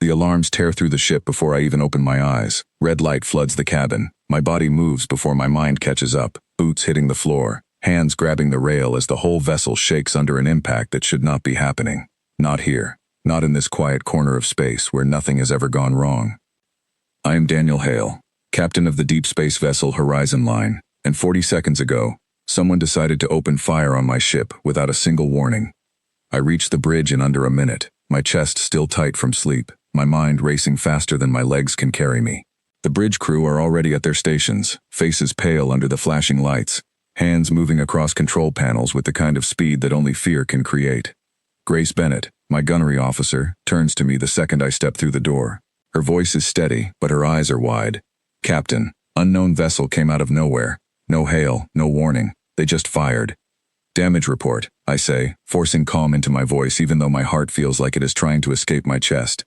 The alarms tear through the ship before I even open my eyes. Red light floods the cabin. My body moves before my mind catches up, boots hitting the floor, hands grabbing the rail as the whole vessel shakes under an impact that should not be happening. Not here. Not in this quiet corner of space where nothing has ever gone wrong. I am Daniel Hale, captain of the deep space vessel Horizon Line, and 40 seconds ago, someone decided to open fire on my ship without a single warning. I reached the bridge in under a minute, my chest still tight from sleep, my mind racing faster than my legs can carry me. The bridge crew are already at their stations, faces pale under the flashing lights, hands moving across control panels with the kind of speed that only fear can create. Grace Bennett, my gunnery officer, turns to me the second I step through the door. Her voice is steady, but her eyes are wide. Captain, unknown vessel came out of nowhere. No hail, no warning. They just fired. Damage report, I say, forcing calm into my voice even though my heart feels like it is trying to escape my chest.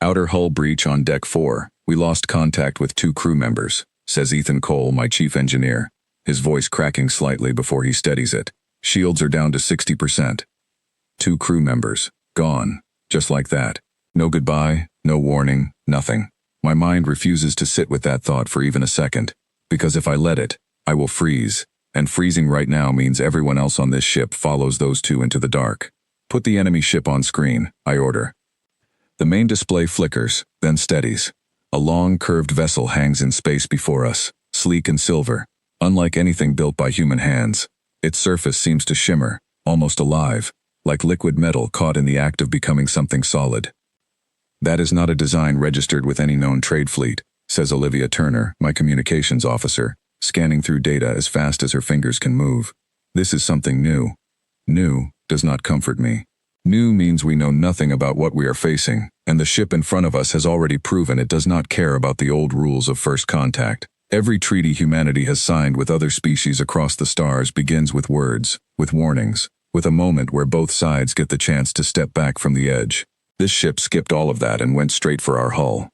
Outer hull breach on deck 4. We lost contact with 2 crew members, says Ethan Cole, my chief engineer, his voice cracking slightly before he steadies it. Shields are down to 60%. 2 crew members, gone, just like that. No goodbye, no warning, nothing. My mind refuses to sit with that thought for even a second, because if I let it, I will freeze, and freezing right now means everyone else on this ship follows those 2 into the dark. Put the enemy ship on screen, I order. The main display flickers, then steadies. A long, curved vessel hangs in space before us, sleek and silver, unlike anything built by human hands. Its surface seems to shimmer, almost alive, like liquid metal caught in the act of becoming something solid. That is not a design registered with any known trade fleet, says Olivia Turner, my communications officer, scanning through data as fast as her fingers can move. This is something new. New does not comfort me. New means we know nothing about what we are facing, and the ship in front of us has already proven it does not care about the old rules of first contact. Every treaty humanity has signed with other species across the stars begins with words, with warnings, with a moment where both sides get the chance to step back from the edge. This ship skipped all of that and went straight for our hull.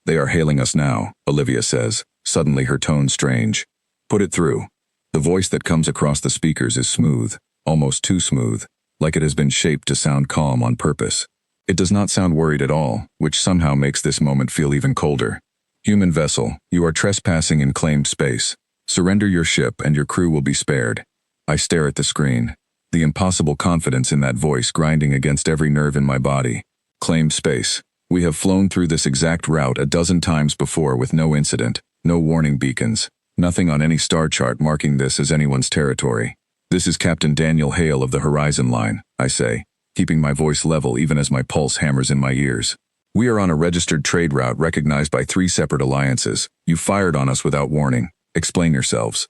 They are hailing us now, Olivia says, suddenly her tone strange. Put it through. The voice that comes across the speakers is smooth, almost too smooth, like it has been shaped to sound calm on purpose. It does not sound worried at all, which somehow makes this moment feel even colder. Human vessel, you are trespassing in claimed space. Surrender your ship and your crew will be spared. I stare at the screen, the impossible confidence in that voice grinding against every nerve in my body. Claimed space. We have flown through this exact route a dozen times before with no incident, no warning beacons, nothing on any star chart marking this as anyone's territory. This is Captain Daniel Hale of the Horizon Line, I say, keeping my voice level even as my pulse hammers in my ears. We are on a registered trade route recognized by 3 separate alliances. You fired on us without warning. Explain yourselves.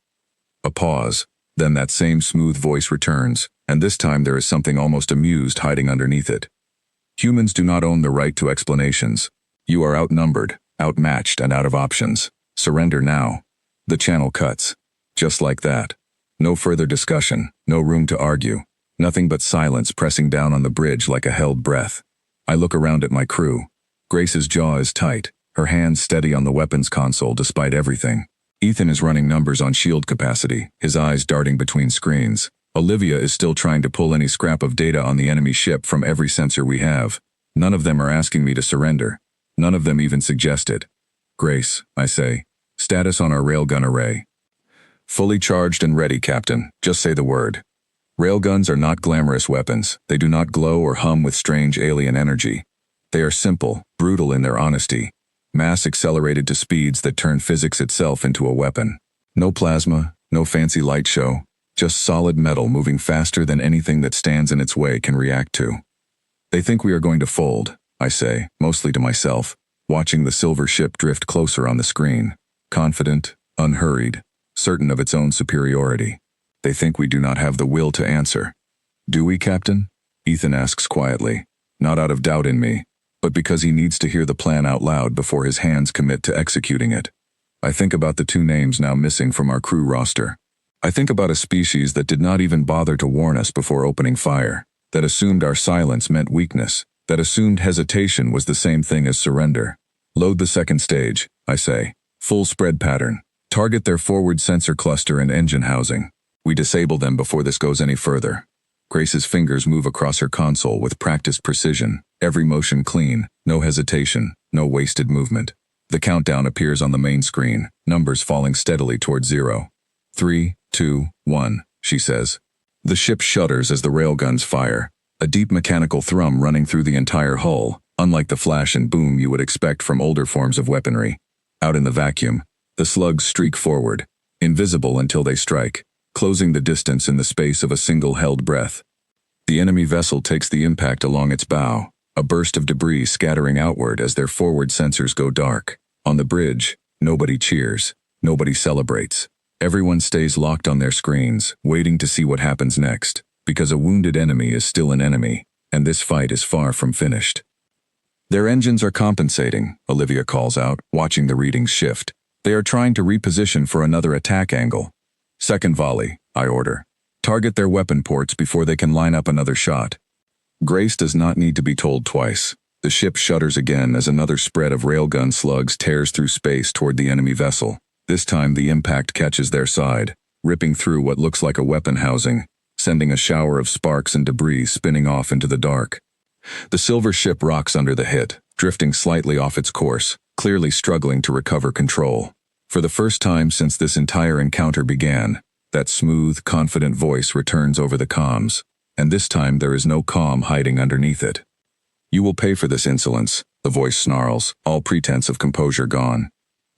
A pause, then that same smooth voice returns, and this time there is something almost amused hiding underneath it. Humans do not own the right to explanations. You are outnumbered, outmatched, and out of options. Surrender now. The channel cuts. Just like that. No further discussion, no room to argue. Nothing but silence pressing down on the bridge like a held breath. I look around at my crew. Grace's jaw is tight, her hands steady on the weapons console despite everything. Ethan is running numbers on shield capacity, his eyes darting between screens. Olivia is still trying to pull any scrap of data on the enemy ship from every sensor we have. None of them are asking me to surrender. None of them even suggest it. Grace, I say. Status on our railgun array. Fully charged and ready, Captain. Just say the word. Railguns are not glamorous weapons. They do not glow or hum with strange alien energy. They are simple, brutal in their honesty. Mass accelerated to speeds that turn physics itself into a weapon. No plasma, no fancy light show. Just solid metal moving faster than anything that stands in its way can react to. They think we are going to fold, I say, mostly to myself, watching the silver ship drift closer on the screen. Confident, unhurried, certain of its own superiority. They think we do not have the will to answer. Do we, Captain? Ethan asks quietly, not out of doubt in me, but because he needs to hear the plan out loud before his hands commit to executing it. I think about the 2 names now missing from our crew roster. I think about a species that did not even bother to warn us before opening fire, that assumed our silence meant weakness, that assumed hesitation was the same thing as surrender. Load the second stage, I say. Full spread pattern. Target their forward sensor cluster and engine housing. We disable them before this goes any further. Grace's fingers move across her console with practiced precision, Every motion clean, no hesitation, no wasted movement. The countdown appears on the main screen, numbers falling steadily towards 0. 3, 2, 1, she says. The ship shudders as the railguns fire, a deep mechanical thrum running through the entire hull, unlike the flash and boom you would expect from older forms of weaponry. Out in the vacuum, the slugs streak forward, invisible until they strike, closing the distance in the space of a single held breath. The enemy vessel takes the impact along its bow, a burst of debris scattering outward as their forward sensors go dark. On the bridge, nobody cheers, nobody celebrates. Everyone stays locked on their screens, waiting to see what happens next, because a wounded enemy is still an enemy, and this fight is far from finished. Their engines are compensating, Olivia calls out, watching the readings shift. They are trying to reposition for another attack angle. Second volley, I order. Target their weapon ports before they can line up another shot. Grace does not need to be told twice. The ship shudders again as another spread of railgun slugs tears through space toward the enemy vessel. This time the impact catches their side, ripping through what looks like a weapon housing, sending a shower of sparks and debris spinning off into the dark. The silver ship rocks under the hit, drifting slightly off its course, clearly struggling to recover control. For the first time since this entire encounter began, that smooth, confident voice returns over the comms, and this time there is no calm hiding underneath it. You will pay for this insolence, the voice snarls, all pretense of composure gone.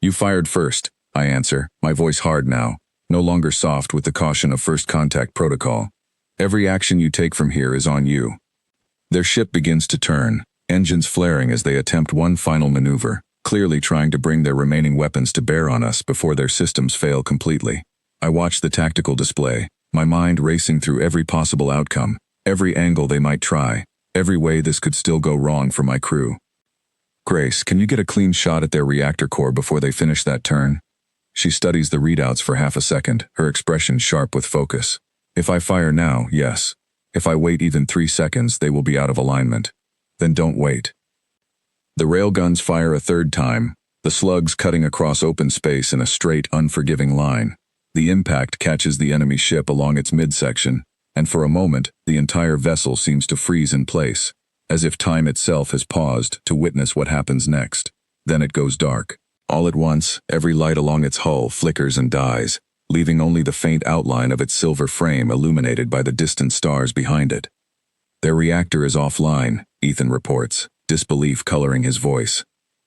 You fired first, I answer, my voice hard now, no longer soft with the caution of first contact protocol. Every action you take from here is on you. Their ship begins to turn, engines flaring as they attempt one final maneuver, clearly trying to bring their remaining weapons to bear on us before their systems fail completely. I watch the tactical display, my mind racing through every possible outcome, every angle they might try, every way this could still go wrong for my crew. Grace, can you get a clean shot at their reactor core before they finish that turn? She studies the readouts for half a second, her expression sharp with focus. If I fire now, yes. If I wait even 3 seconds, they will be out of alignment. Then don't wait. The railguns fire a third time, the slugs cutting across open space in a straight, unforgiving line. The impact catches the enemy ship along its midsection, and for a moment, the entire vessel seems to freeze in place, as if time itself has paused to witness what happens next. Then it goes dark. All at once, every light along its hull flickers and dies, leaving only the faint outline of its silver frame illuminated by the distant stars behind it. Their reactor is offline, Ethan reports, disbelief coloring his voice.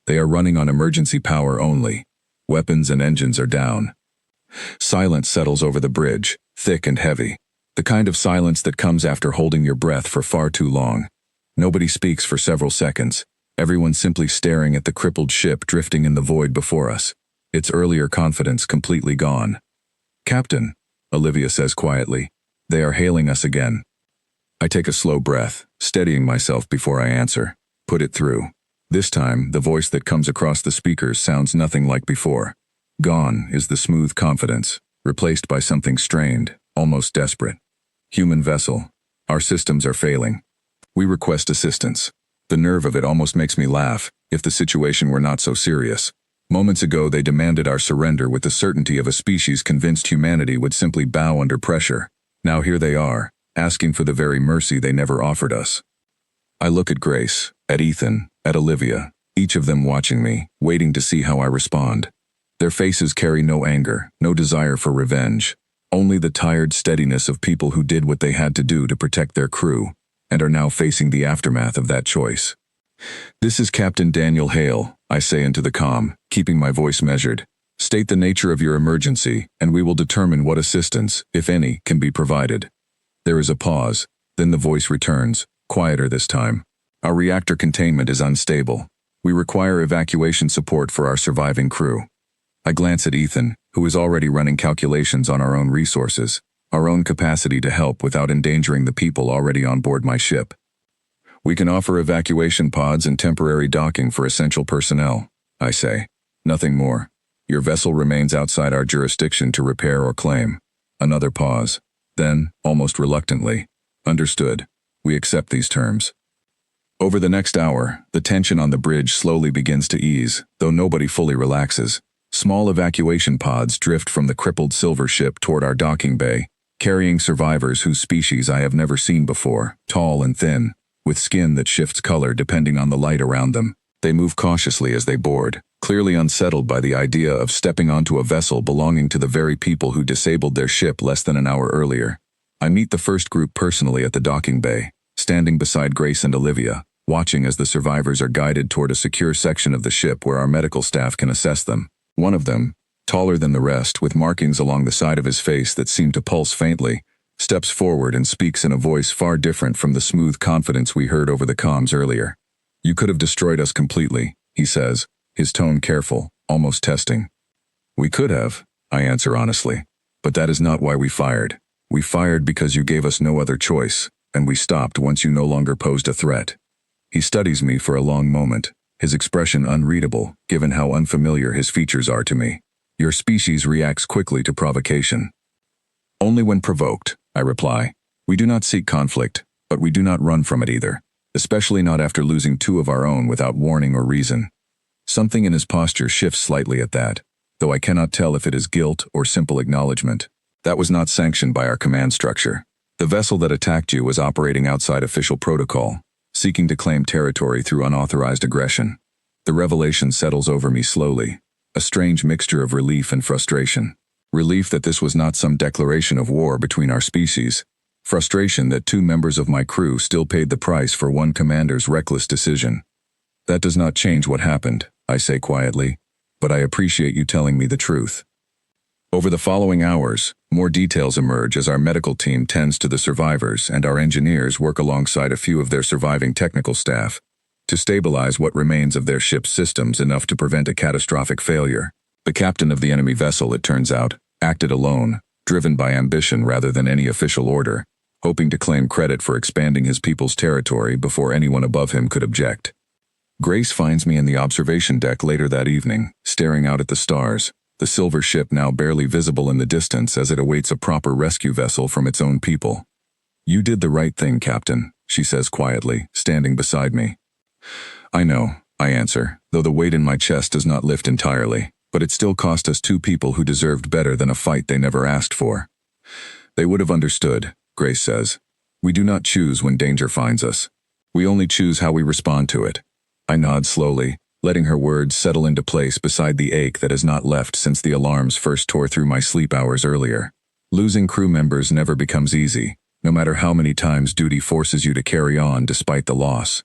They are running on emergency power only. Weapons and engines are down. Silence settles over the bridge, thick and heavy. The kind of silence that comes after holding your breath for far too long. Nobody speaks for several seconds, everyone simply staring at the crippled ship drifting in the void before us, its earlier confidence completely gone. Captain, Olivia says quietly, they are hailing us again. I take a slow breath, steadying myself before I answer. Put it through. This time, the voice that comes across the speakers sounds nothing like before. Gone is the smooth confidence, replaced by something strained, almost desperate. Human vessel. Our systems are failing. We request assistance. The nerve of it almost makes me laugh, if the situation were not so serious. Moments ago they demanded our surrender with the certainty of a species convinced humanity would simply bow under pressure. Now here they are, asking for the very mercy they never offered us. I look at Grace, at Ethan, at Olivia, each of them watching me, waiting to see how I respond. Their faces carry no anger, no desire for revenge, only the tired steadiness of people who did what they had to do to protect their crew, and are now facing the aftermath of that choice. This is Captain Daniel Hale, I say into the comm, keeping my voice measured. State the nature of your emergency, and we will determine what assistance, if any, can be provided. There is a pause, then the voice returns, quieter this time. Our reactor containment is unstable. We require evacuation support for our surviving crew. I glance at Ethan, who is already running calculations on our own resources, our own capacity to help without endangering the people already on board my ship. We can offer evacuation pods and temporary docking for essential personnel, I say. Nothing more. Your vessel remains outside our jurisdiction to repair or claim. Another pause. Then, almost reluctantly, understood. We accept these terms. Over the next hour, the tension on the bridge slowly begins to ease, though nobody fully relaxes. Small evacuation pods drift from the crippled silver ship toward our docking bay, carrying survivors whose species I have never seen before, tall and thin, with skin that shifts color depending on the light around them. They move cautiously as they board, clearly unsettled by the idea of stepping onto a vessel belonging to the very people who disabled their ship less than an hour earlier. I meet the first group personally at the docking bay, standing beside Grace and Olivia, watching as the survivors are guided toward a secure section of the ship where our medical staff can assess them. One of them, taller than the rest, with markings along the side of his face that seem to pulse faintly, steps forward and speaks in a voice far different from the smooth confidence we heard over the comms earlier. "You could have destroyed us completely," he says, his tone careful, almost testing. "We could have," I answer honestly, "but that is not why we fired. We fired because you gave us no other choice, and we stopped once you no longer posed a threat." He studies me for a long moment, his expression unreadable, given how unfamiliar his features are to me. "Your species reacts quickly to provocation." "Only when provoked," I reply. "We do not seek conflict, but we do not run from it either, especially not after losing 2 of our own without warning or reason." Something in his posture shifts slightly at that, though I cannot tell if it is guilt or simple acknowledgement. "That was not sanctioned by our command structure. The vessel that attacked you was operating outside official protocol, seeking to claim territory through unauthorized aggression." The revelation settles over me slowly, a strange mixture of relief and frustration. Relief that this was not some declaration of war between our species. Frustration that 2 members of my crew still paid the price for one commander's reckless decision. "That does not change what happened," I say quietly, "but I appreciate you telling me the truth." Over the following hours, more details emerge as our medical team tends to the survivors and our engineers work alongside a few of their surviving technical staff to stabilize what remains of their ship's systems enough to prevent a catastrophic failure. The captain of the enemy vessel, it turns out, acted alone, driven by ambition rather than any official order, hoping to claim credit for expanding his people's territory before anyone above him could object. Grace finds me in the observation deck later that evening, staring out at the stars, the silver ship now barely visible in the distance as it awaits a proper rescue vessel from its own people. "You did the right thing, Captain," she says quietly, standing beside me. "I know," I answer, though the weight in my chest does not lift entirely, "but it still cost us 2 people who deserved better than a fight they never asked for." "They would have understood," Grace says. "We do not choose when danger finds us. We only choose how we respond to it." I nod slowly, letting her words settle into place beside the ache that has not left since the alarms first tore through my sleep hours earlier. Losing crew members never becomes easy, no matter how many times duty forces you to carry on despite the loss.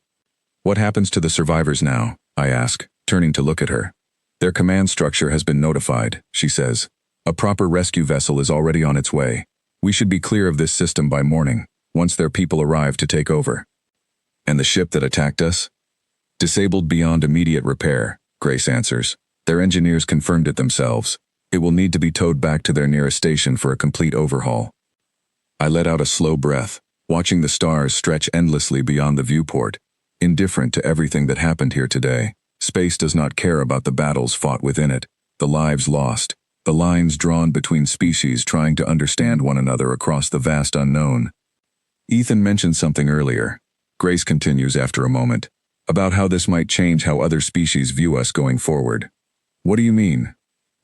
"What happens to the survivors now?" I ask, turning to look at her. "Their command structure has been notified," she says. "A proper rescue vessel is already on its way. We should be clear of this system by morning, once their people arrive to take over." "And the ship that attacked us?" "Disabled beyond immediate repair," Grace answers. "Their engineers confirmed it themselves. It will need to be towed back to their nearest station for a complete overhaul." I let out a slow breath, watching the stars stretch endlessly beyond the viewport, indifferent to everything that happened here today. Space does not care about the battles fought within it, the lives lost, the lines drawn between species trying to understand one another across the vast unknown. "Ethan mentioned something earlier," Grace continues after a moment, "about how this might change how other species view us going forward." "What do you mean?"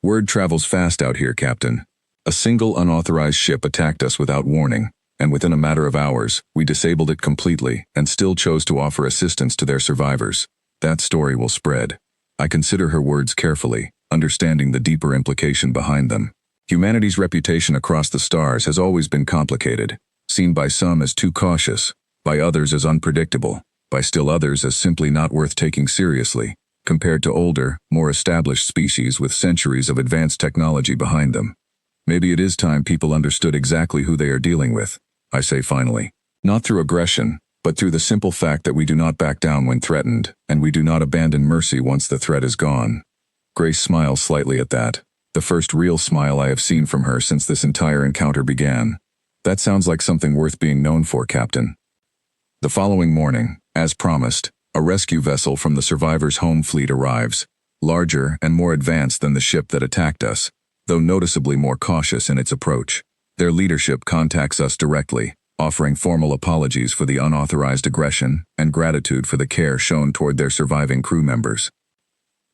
"Word travels fast out here, Captain. A single unauthorized ship attacked us without warning, and within a matter of hours, we disabled it completely and still chose to offer assistance to their survivors. That story will spread." I consider her words carefully, understanding the deeper implication behind them. Humanity's reputation across the stars has always been complicated, seen by some as too cautious, by others as unpredictable, by still others as simply not worth taking seriously, compared to older, more established species with centuries of advanced technology behind them. "Maybe it is time people understood exactly who they are dealing with," I say finally. "Not through aggression, but through the simple fact that we do not back down when threatened, and we do not abandon mercy once the threat is gone." Grace smiles slightly at that, the first real smile I have seen from her since this entire encounter began. "That sounds like something worth being known for, Captain." The following morning, as promised, a rescue vessel from the survivors' home fleet arrives, larger and more advanced than the ship that attacked us, though noticeably more cautious in its approach. Their leadership contacts us directly, offering formal apologies for the unauthorized aggression and gratitude for the care shown toward their surviving crew members.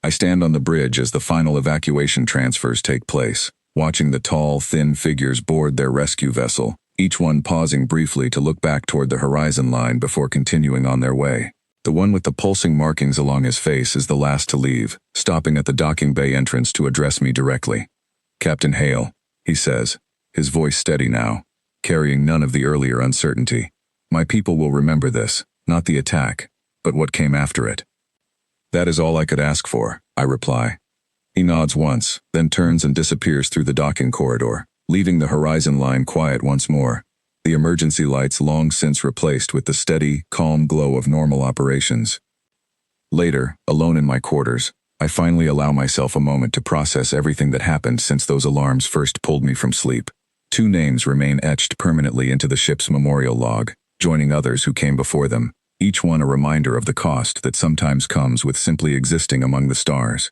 I stand on the bridge as the final evacuation transfers take place, watching the tall, thin figures board their rescue vessel, each one pausing briefly to look back toward the horizon line before continuing on their way. The one with the pulsing markings along his face is the last to leave, stopping at the docking bay entrance to address me directly. "Captain Hale," he says, his voice steady now, carrying none of the earlier uncertainty. "My people will remember this, not the attack, but what came after it." "That is all I could ask for," I reply. He nods once, then turns and disappears through the docking corridor, leaving the horizon line quiet once more, the emergency lights long since replaced with the steady, calm glow of normal operations. Later, alone in my quarters, I finally allow myself a moment to process everything that happened since those alarms first pulled me from sleep. 2 names remain etched permanently into the ship's memorial log, joining others who came before them, each one a reminder of the cost that sometimes comes with simply existing among the stars.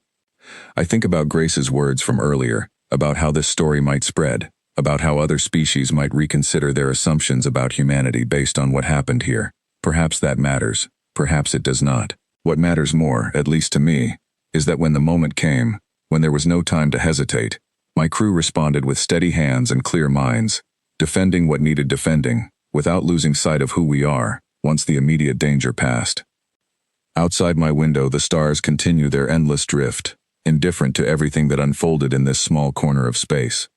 I think about Grace's words from earlier, about how this story might spread, about how other species might reconsider their assumptions about humanity based on what happened here. Perhaps that matters, perhaps it does not. What matters more, at least to me, is that when the moment came, when there was no time to hesitate, my crew responded with steady hands and clear minds, defending what needed defending, without losing sight of who we are, once the immediate danger passed. Outside my window, the stars continue their endless drift, indifferent to everything that unfolded in this small corner of space.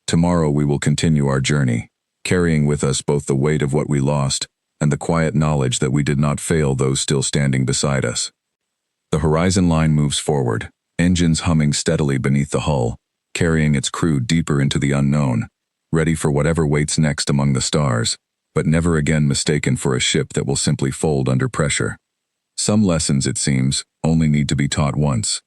Tomorrow we will continue our journey, carrying with us both the weight of what we lost and the quiet knowledge that we did not fail those still standing beside us. The horizon line moves forward, engines humming steadily beneath the hull, carrying its crew deeper into the unknown, ready for whatever waits next among the stars, but never again mistaken for a ship that will simply fold under pressure. Some lessons, it seems, only need to be taught once.